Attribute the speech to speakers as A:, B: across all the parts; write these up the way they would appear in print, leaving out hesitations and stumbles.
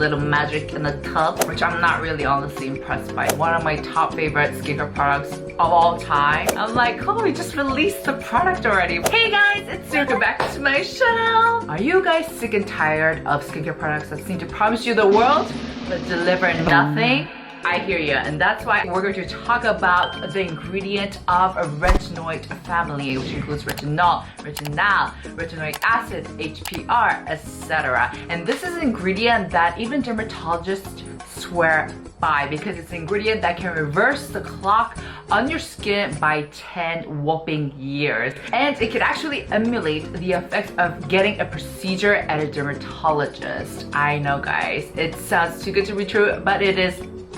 A: little magic in the tub, which I'm not really honestly impressed by. One of my top favorite skincare products of all time. I'm like, oh, we just released the product already. Hey guys, it's Welcome back to my channel. Are you guys sick and tired of skincare products that seem to promise you the world but deliver nothing? I hear you, and that's why we're going to talk about the ingredient of a retinoid family, which includes retinol, retinoic acid, HPR, etc. And this is an ingredient that even dermatologists swear by because it's an ingredient that can reverse the clock on your skin by 10 whopping years. And it can actually emulate the effects of getting a procedure at a dermatologist. I know guys, it sounds too good to be true, but it is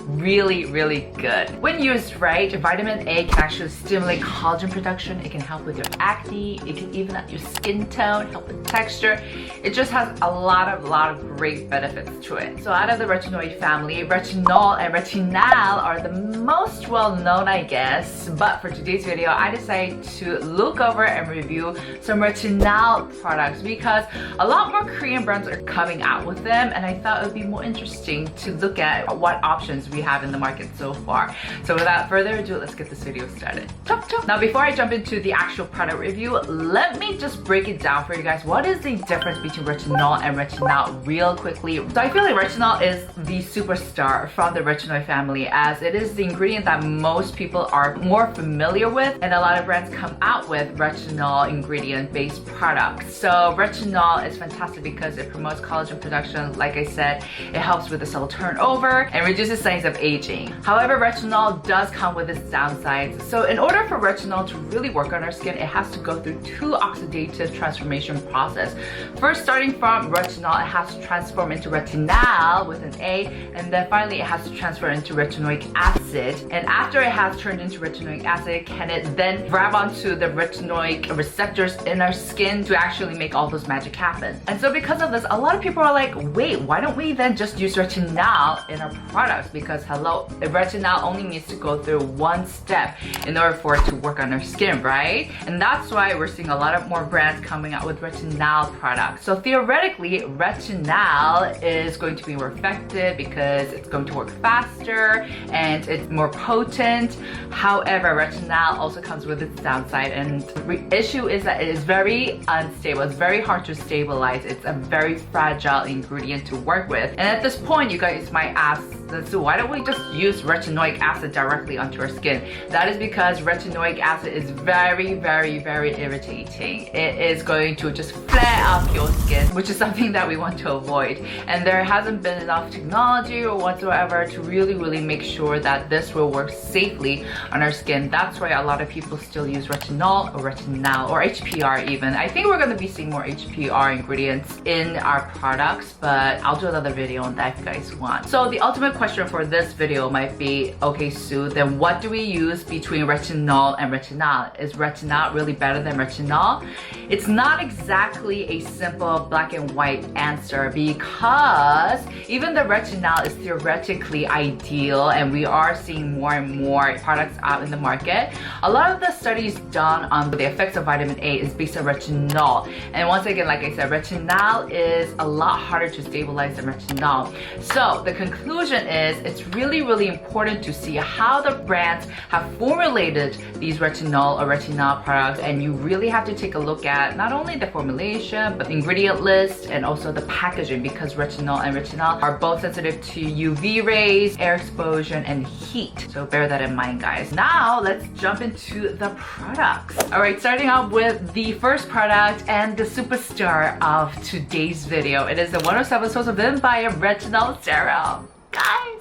A: really good. When used right, vitamin A can actually stimulate collagen production. It can help with your acne. It can even out your skin tone, help with texture. It just has a lot of great benefits to it. So out of the retinoid family, retinol and retinal are the most well known, I guess. But for today's video, I decided to look over and review some retinal products because a lot more Korean brands are coming out with them, and I thought it would be more interesting to look at what options we have in the market so far. So without further ado, let's get this video started. Chop chop. Now before I jump into the actual product review, let me just break it down for you guys. What is the difference between retinol and retinal real quickly? So I feel like retinol is the superstar from the retinoid family, as it is the ingredient that most people are more familiar with, and a lot of brands come out with retinol ingredient based products. So retinol is fantastic because it promotes collagen production. Like I said, it helps with the cell turnover and reduces signs of aging. However, retinol does come with its downsides. So in order for retinol to really work on our skin, it has to go through two oxidative transformation process. First, starting from retinol, it has to transform into retinal with an A, and then finally it has to transfer into retinoic acid. And after it has turned into retinoic acid, can it then grab onto the retinoic receptors in our skin to actually make all those magic happen? And so because of this, a lot of people are like, wait, why don't we then just use retinol in our products? Because hello, retinol only needs to go through one step in order for it to work on our skin, right? And that's why we're seeing a lot of more brands coming out with retinol products. So theoretically, retinol is going to be more effective because it's going to work faster and it's more potent. However, retinol also comes with its downside, and the issue is that it is very unstable. It's very hard to stabilize. It's a very fragile ingredient to work with. And at this point, you guys might ask, so why don't we just use retinoic acid directly onto our skin? That is because retinoic acid is very irritating. It is going to just flare up your skin, which is something that we want to avoid. And there hasn't been enough technology or whatsoever to really make sure that this will work safely on our skin. That's why a lot of people still use retinol or retinal or HPR even. I think we're going to be seeing more HPR ingredients in our products, but I'll do another video on that if you guys want. So the ultimate question for this video might be, okay Sue, then what do we use between retinol and retinal? Is retinol really better than retinol? It's not exactly a simple black and white answer, because even the retinol is theoretically ideal and we are seeing more and more products out in the market. A lot of the studies done on the effects of vitamin A is based on retinol, and once again, like I said, retinol is a lot harder to stabilize than retinol. So the conclusion is it's really important to see how the brands have formulated these retinol or retinol products, and you really have to take a look at not only the formulation but the ingredient list and also the packaging, because retinol and retinol are both sensitive to UV rays, air exposure, and heat. So bear that in mind, guys. Now let's jump into the products. Alright, starting out with the first product and the superstar of today's video. It is the 107 Soseo Vinbiome Retinal Serum. Guys!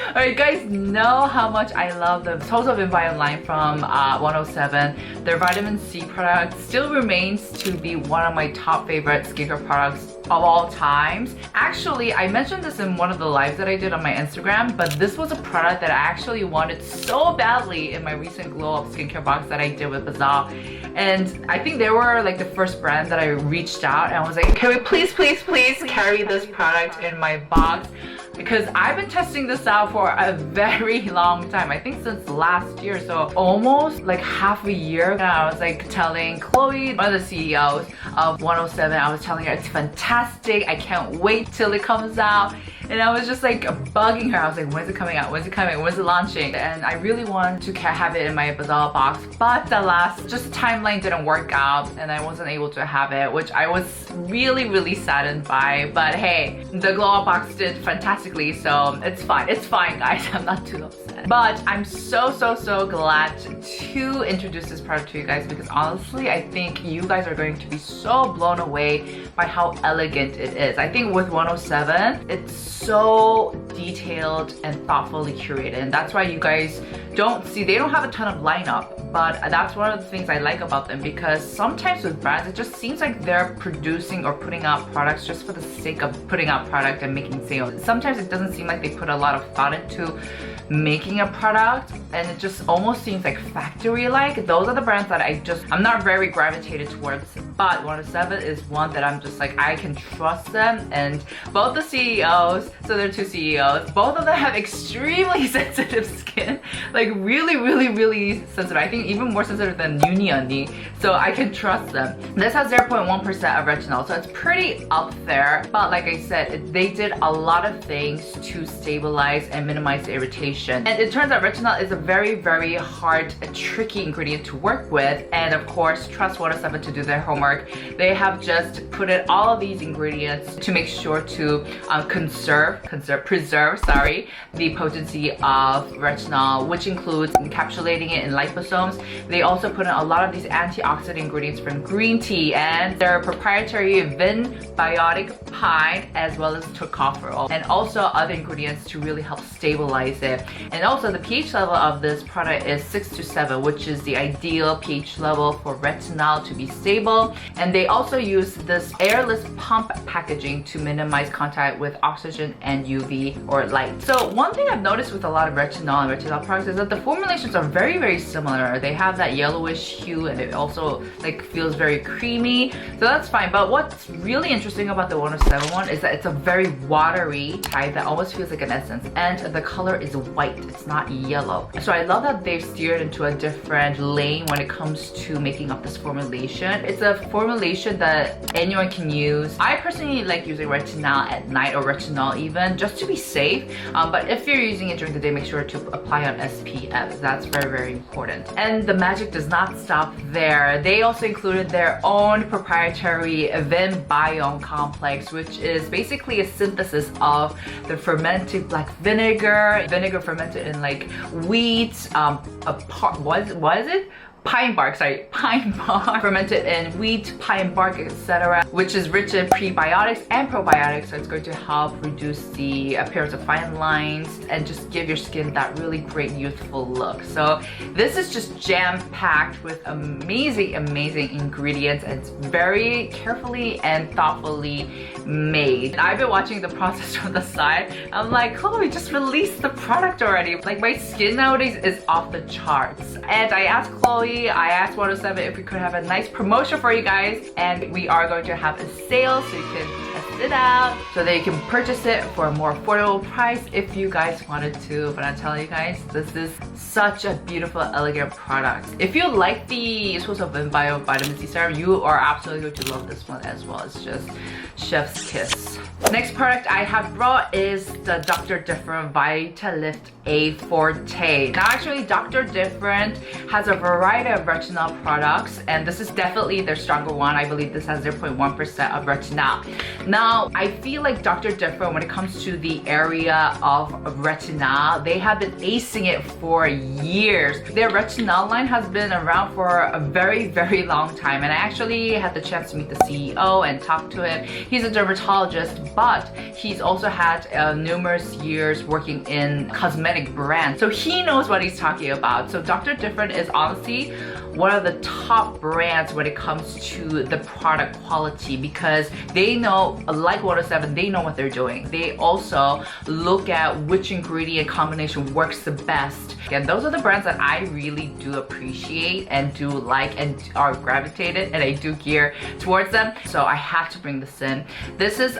A: Alright, guys know how much I love the Soseo Vinbiome line from 107. Their vitamin C product still remains to be one of my top favorite skincare products of all times. Actually, I mentioned this in one of the lives that I did on my Instagram, but this was a product that I actually wanted so badly in my recent glow up skincare box that I did with Bazaar. And I think they were like the first brand that I reached out and I was like, can we please carry this product in my box? Because I've been testing this out for a very long time. I think since last year, so almost like half a year. And I was like telling Chloe, one of the CEOs of 107, I was telling her it's fantastic. I can't wait till it comes out. And And I was just like bugging her. I was like, when's it coming out? When's it coming? When's it launching? And I really wanted to have it in my Bazaar box, but the timeline didn't work out and I wasn't able to have it, which I was really saddened by. But hey, the glow up box did fantastically, so it's fine. It's fine, guys. I'm not too upset. But I'm so glad to introduce this product to you guys, because honestly, I think you guys are going to be so blown away by how elegant it is. I think with 107, it's so detailed and thoughtfully curated, and that's why you guys don't see, they don't have a ton of lineup, but that's one of the things I like about them, because sometimes with brands it just seems like they're producing or putting out products just for the sake of putting out product and making sales. Sometimes it doesn't seem like they put a lot of thought into making a product, and it just almost seems like factory-like. Those are the brands that I'm not very gravitated towards, but 107 is one that I'm just like, I can trust them. And both the CEOs, so they're two CEOs, both of them have extremely sensitive skin, like really sensitive. I think even more sensitive than Uni, so I can trust them. This has 0.1% of retinol, so it's pretty up there, but like I said, they did a lot of things to stabilize and minimize the irritation. And it turns out retinol is a very hard, tricky ingredient to work with, and of course, trust 107 to do their homework. They have just put in all of these ingredients to make sure to preserve the potency of retinol, which includes encapsulating it in liposomes. They also put in a lot of these antioxidant ingredients from green tea and their proprietary Vinbiome pine, as well as tocopherol, and also other ingredients to really help stabilize it. And also the pH level of this product is 6 to 7, which is the ideal pH level for retinol to be stable. And they also use this airless pump packaging to minimize contact with oxygen and UV or light. So one thing I've noticed with a lot of retinol and retinol products is that the formulations are very similar. They have that yellowish hue, and it also like feels very creamy, so that's fine. But what's really interesting about the 107 one is that it's a very watery type that almost feels like an essence, and the color is white, it's not yellow. So I love that they've steered into a different lane when it comes to making up this formulation. It's a formulation that anyone can use. I personally like using retinol at night, or retinol even, just to be safe. But if you're using it during the day, make sure to apply on SPF. That's very important. And the magic does not stop there. They also included their own proprietary Vinbiome complex, which is basically a synthesis of the fermented black vinegar fermented in like wheat, what is it? Pine bark, fermented in wheat, pine bark, etc., which is rich in prebiotics and probiotics, so it's going to help reduce the appearance of fine lines and just give your skin that really great youthful look. So this is just jam-packed with amazing ingredients, and it's very carefully and thoughtfully made. And I've been watching the process from the side. I'm like, Chloe, just release the product already. Like, my skin nowadays is off the charts. And I asked Chloe, I asked 107 if we could have a nice promotion for you guys, and we are going to have a sale so you can test it out, so that you can purchase it for a more affordable price if you guys wanted to. But I'm telling you guys, this is such a beautiful, elegant product. If you like the Soseo Vinbiome Vitamin C Serum, you are absolutely going to love this one as well. It's just chef's kiss. Next product I have brought is the Dr.Different Vitalift A Forte. Now actually Dr.Different has a variety of retinol products, and this is definitely their stronger one. I believe this has 0.1% of retinol. Now I feel like Dr.Different, when it comes to the area of retinol, they have been acing it for years. Their retinol line has been around for a very long time, and I actually had the chance to meet the CEO and talk to him. He's a dermatologist, but he's also had numerous years working in cosmetic brands, so he knows what he's talking about. So Dr.Different is honestly one of the top brands when it comes to the product quality, because they know, like 107, they know what they're doing. They also look at which ingredient combination works the best, and those are the brands that I really do appreciate and do like and are gravitated, and I do gear towards them, so I have to bring this in. This is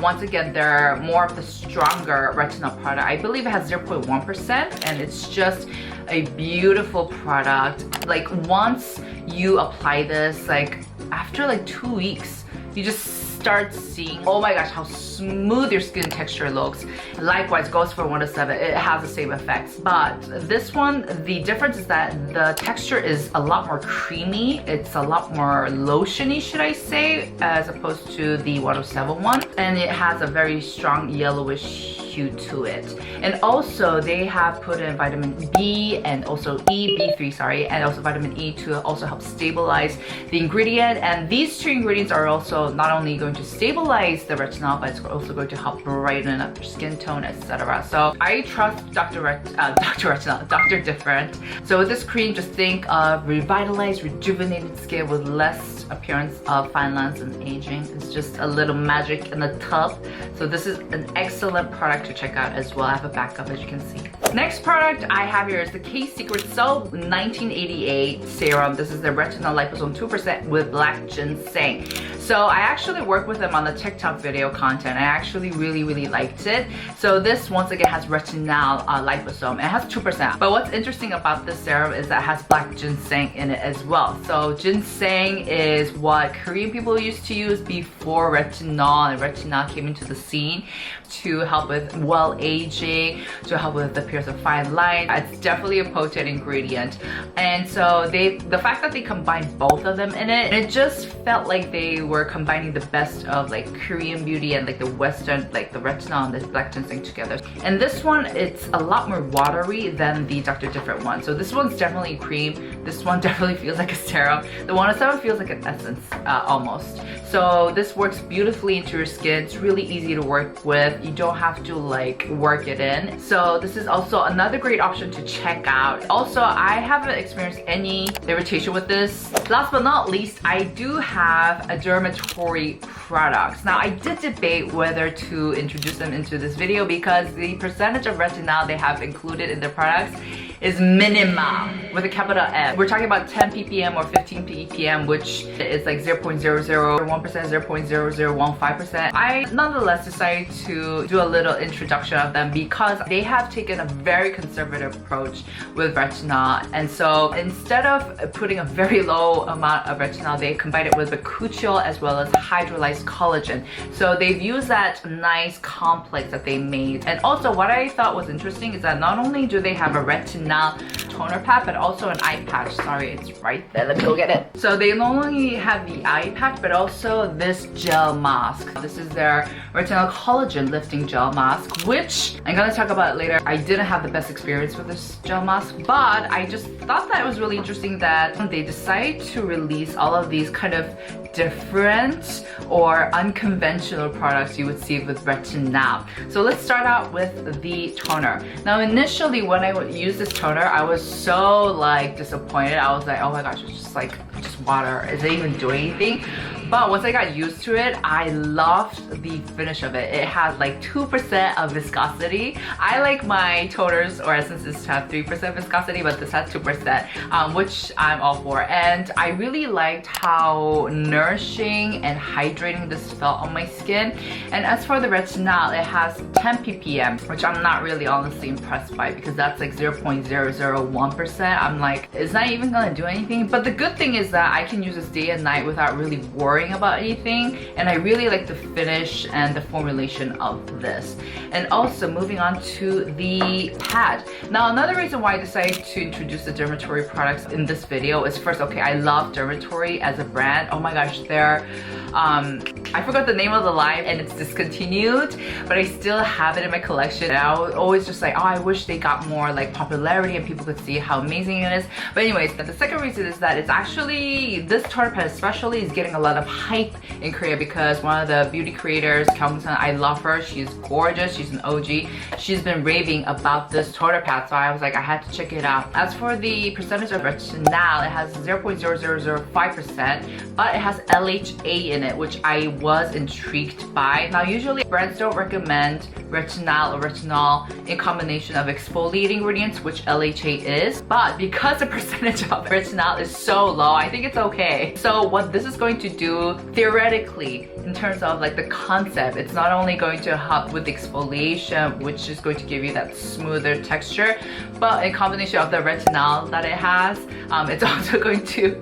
A: once again, they're more of the stronger retinol product. I believe it has 0.1%, and it's just a beautiful product. Like, once you apply this, like after like 2 weeks, you just start seeing, oh my gosh, how smooth your skin texture looks. Likewise goes for 107. It has the same effects. But this one, the difference is that the texture is a lot more creamy. It's a lot more lotiony, should I say, as opposed to the 107 one. And it has a very strong yellowish hue to it. And also they have put in vitamin B and also B3, sorry, and also vitamin E to also help stabilize the ingredient. And these two ingredients are also not only going to stabilize the retinol, but it's also going to help brighten up your skin tone, etc. So I trust Dr. Different. So with this cream, just think of revitalized, rejuvenated skin with less appearance of fine lines and aging. It's just a little magic in a tub. So this is an excellent product to check out as well. I have a backup, as you can see. Next product I have here is the Ksecret 1988 serum. This is the retinol liposome 2% with black ginseng. So I actually worked with them on the TikTok video content. I actually really liked it. So this once again has retinol liposome. It has 2%. But what's interesting about this serum is that it has black ginseng in it as well. So ginseng is what Korean people used to use before retinol, and retinol came into the scene to help with aging, to help with the appearance of fine line. It's definitely a potent ingredient. And so the fact that they combined both of them in it just felt like they were combining the best of like Korean beauty and like the Western, like the retinol and the black ginseng together. And this one, it's a lot more watery than the Dr. Different one. So this one's definitely cream. This one definitely feels like a serum. The 107 feels like an essence almost. So this works beautifully into your skin. It's really easy to work with. You don't have to like work it in. So this is also another great option to check out. Also, I haven't experienced any irritation with this. Last but not least, I do have a Dermatory products. Now I did debate whether to introduce them into this video because the percentage of retinol they have included in their products is minimal with a capital M. We're talking about 10 ppm or 15 ppm, which is like 0.001%, 0.0015%. I nonetheless decided to do a little introduction of them because they have taken a very conservative approach with retinol. And so instead of putting a very low amount of retinol, they combine it with bakuchiol as well as hydrolyzed collagen. So they've used that nice complex that they made. And also what I thought was interesting is that not only do they have a retinol toner pad, but also an eye patch. Sorry, it's right there. Let me go get it. So they not only have the eye patch, but also this gel mask. This is their retinol collagen lifting gel mask, which I'm gonna talk about later. I didn't have the best experience with this gel mask, but I just thought that it was really interesting that they decided to release all of these kind of different or unconventional products you would see with retinol. So let's start out with the toner. Now initially when I would use this toner, I was so like disappointed. I was like, oh my gosh, it's just like just water. Is it even doing anything? But once I got used to it, I loved the finish of it. It had like 2% of viscosity. I like my toners or essences to have 3% viscosity, but this had 2%, which I'm all for. And I really liked how nourishing and hydrating this felt on my skin. And as for the retinol, it has 10 ppm, which I'm not really honestly impressed by because that's like 0.001%. I'm like, it's not even gonna do anything. But the good thing is that I can use this day and night without really worrying about anything, and I really like the finish and the formulation of this. And also moving on to the pad. Now another reason why I decided to introduce the Dermatory products in this video is first, okay, I love Dermatory as a brand. Oh my gosh, they're I forgot the name of the line and it's discontinued, but I still have it in my collection. And I was always just like, oh, I wish they got more like popularity and people could see how amazing it is. But anyways, the second reason is that it's actually, this toner pad especially is getting a lot of hype in Korea because one of the beauty creators, Kyungsun, I love her. She's gorgeous. She's an OG. She's been raving about this toner pad, so I was like, I had to check it out. As for the percentage of retinol, it has 0.0005%, but it has LHA in it, which I was intrigued by. Now, usually brands don't recommend retinol or retinol in combination of exfoliating ingredients, which LHA is, but because the percentage of retinol is so low, I think it's okay. So what this is going to do theoretically in terms of like the concept, it's not only going to help with exfoliation, which is going to give you that smoother texture, but in combination of the retinol that it has, it's also going to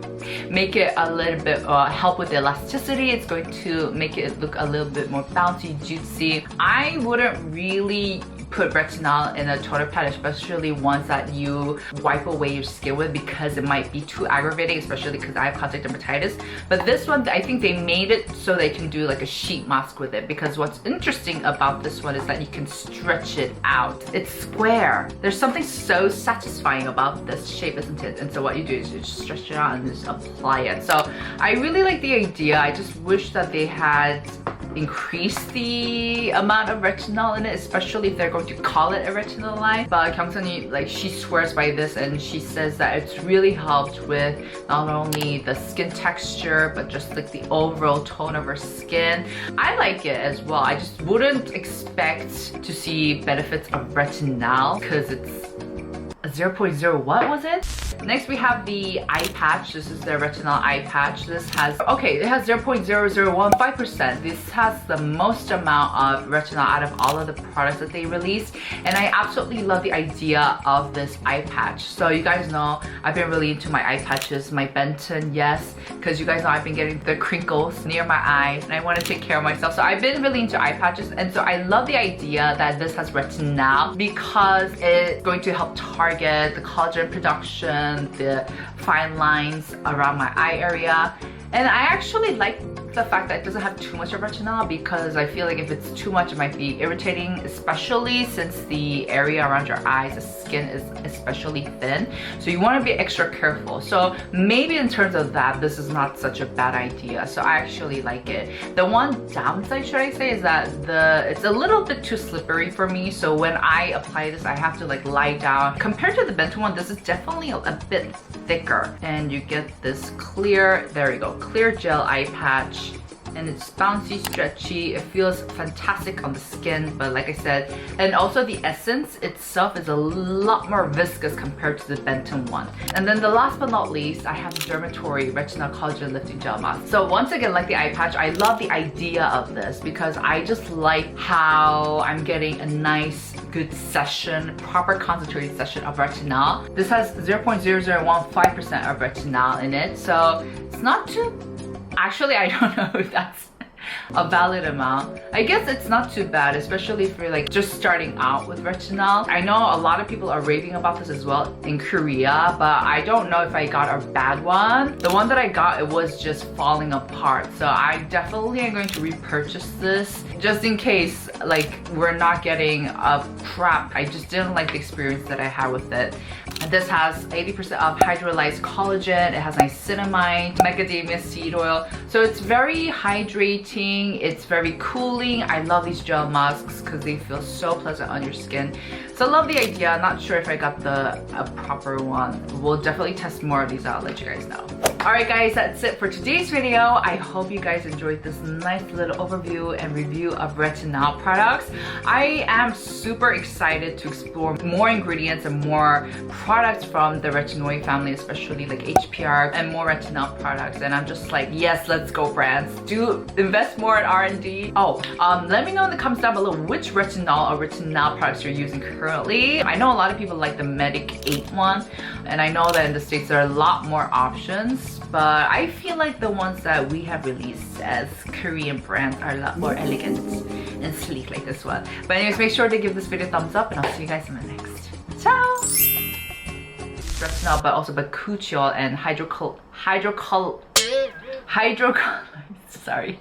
A: make it a little bit, help with the elasticity. It's going to make it look a little bit more bouncy, juicy. I wouldn't really put retinol in a toner pad, especially ones that you wipe away your skin with, because it might be too aggravating, especially because I have contact dermatitis. But this one, I think they made it so they can do like a sheet mask with it, because what's interesting about this one is that you can stretch it out. It's square. There's something so satisfying about this shape, isn't it? And so what you do is you just stretch it out and just apply it. So I really like the idea. I just wish that they had increase the amount of retinol in it, especially if they're going to call it a retinol line. But Kyung-sun이, like, she swears by this, and she says that it's really helped with not only the skin texture but just like the overall tone of her skin. I like it as well. I just wouldn't expect to see benefits of retinol because it's a 0.0, what was it? Next we have the eye patch. This is the retinol eye patch. This has, okay, it has 0.0015%. This has the most amount of retinol out of all of the products that they released, and I absolutely love the idea of this eye patch. So you guys know I've been really into my eye patches, my Benton, yes, because you guys know I've been getting the crinkles near my eyes and I want to take care of myself. So I've been really into eye patches, and so I love the idea that this has retinol because it's going to help target the collagen production, the fine lines around my eye area. And I actually like the fact that it doesn't have too much of retinol, because I feel like if it's too much it might be irritating, especially since the area around your eyes, the skin is especially thin. So you want to be extra careful. So maybe in terms of that, this is not such a bad idea. So I actually like it. The one downside, should I say, is that it's a little bit too slippery for me. So when I apply this, I have to like lie down. Compared to the Benton one, this is definitely a bit thicker. And you get this clear, there you go, clear gel eye patch. And it's bouncy, stretchy. It feels fantastic on the skin, but like I said, and also the essence itself is a lot more viscous compared to the Benton one. And then the last but not least, I have the Dermatory Retinol Collagen Lifting Gel Mask. So once again, like the eye patch, I love the idea of this because I just like how I'm getting a nice, good session, proper concentrated session of retinol. This has 0.0015% of retinol in it, so it's not too. Actually, I don't know if that's a valid amount. I guess it's not too bad, especially if you're like just starting out with retinol. I know a lot of people are raving about this as well in Korea, but I don't know if I got a bad one. The one that I got, it was just falling apart. So I definitely am going to repurchase this just in case like we're not getting a crap. I just didn't like the experience that I had with it. And this has 80% of hydrolyzed collagen. It has niacinamide, macadamia seed oil. So it's very hydrating. It's very cooling. I love these gel masks because they feel so pleasant on your skin. So I love the idea. Not sure if I got a proper one. We'll definitely test more of these out. I'll let you guys know. Alright guys, that's it for today's video. I hope you guys enjoyed this nice little overview and review of retinol products. I am super excited to explore more ingredients and more products from the retinoid family, especially like HPR and more retinol products. And I'm just like, yes, let's go brands. Do invest more in R&D. Let me know in the comments down below which retinol or retinol products you're using currently. I know a lot of people like the Medic 8 one, and I know that in the States there are a lot more options, but I feel like the ones that we have released as Korean brands are a lot more elegant and sleek like this one. But anyways, make sure to give this video a thumbs up, and I'll see you guys in the next. Ciao! Retinol, but also bakuchiol and sorry.